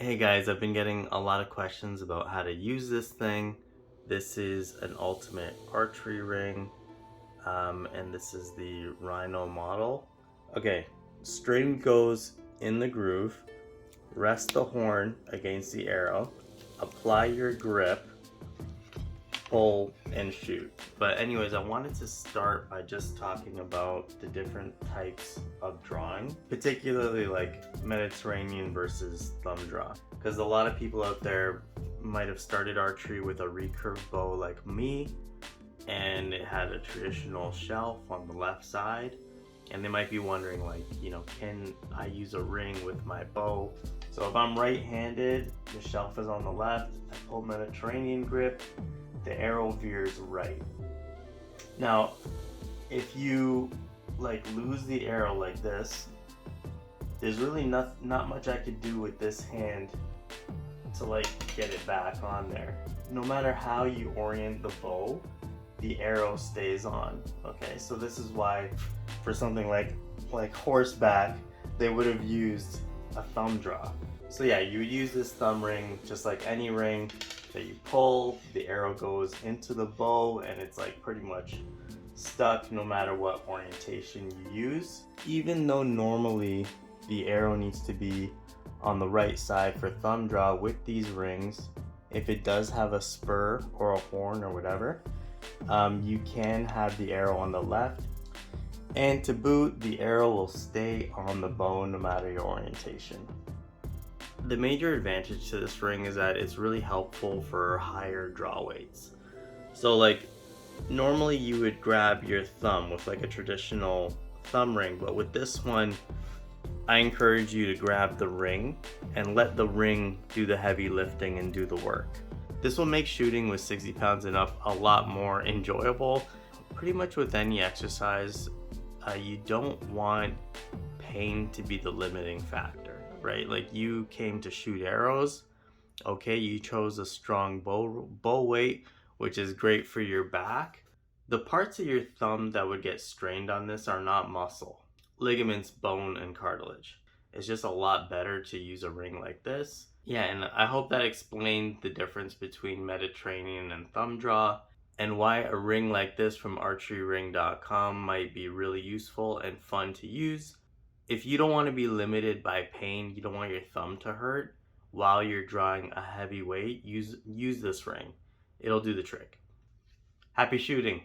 Hey guys, I've been getting a lot of questions about how to use this thing. This is an ultimate archery ring, and this is the Rhino model. Okay, string goes in the groove, rest the horn against the arrow, apply your grip, pull, and shoot. But anyways, I wanted to start by just talking about the different types of drawing, particularly like Mediterranean versus thumb draw. Because a lot of people out there might have started archery with a recurve bow like me, and it had a traditional shelf on the left side. And they might be wondering like, can I use a ring with my bow? So if I'm right-handed, the shelf is on the left, I pull Mediterranean grip, the arrow veers right. Now, if you like lose the arrow like this, there's really not much I could do with this hand to like get it back on there. No matter how you orient the bow, the arrow stays on. Okay, so this is why for something like horseback, they would have used a thumb draw. So yeah, you would use this thumb ring just like any ring that you pull, the arrow goes into the bow and it's like pretty much stuck no matter what orientation you use. Even though normally the arrow needs to be on the right side for thumb draw, with these rings, if it does have a spur or a horn or whatever, you can have the arrow on the left, and to boot, the arrow will stay on the bow no matter your orientation. The major advantage to this ring is that it's really helpful for higher draw weights. So like normally you would grab your thumb with like a traditional thumb ring, but with this one, I encourage you to grab the ring and let the ring do the heavy lifting and do the work. This will make shooting with 60 pounds and up a lot more enjoyable. Pretty much with any exercise, you don't want pain to be the limiting factor, right? Like you came to shoot arrows, okay, you chose a strong bow weight, which is great for your back. The parts of your thumb that would get strained on this are not muscle, ligaments, bone, and cartilage. It's just a lot better to use a ring like this. Yeah, and I hope that explained the difference between Mediterranean and thumb draw, and why a ring like this from archeryring.com might be really useful and fun to use. If you don't want to be limited by pain, you don't want your thumb to hurt while you're drawing a heavy weight, use this ring. It'll do the trick. Happy shooting!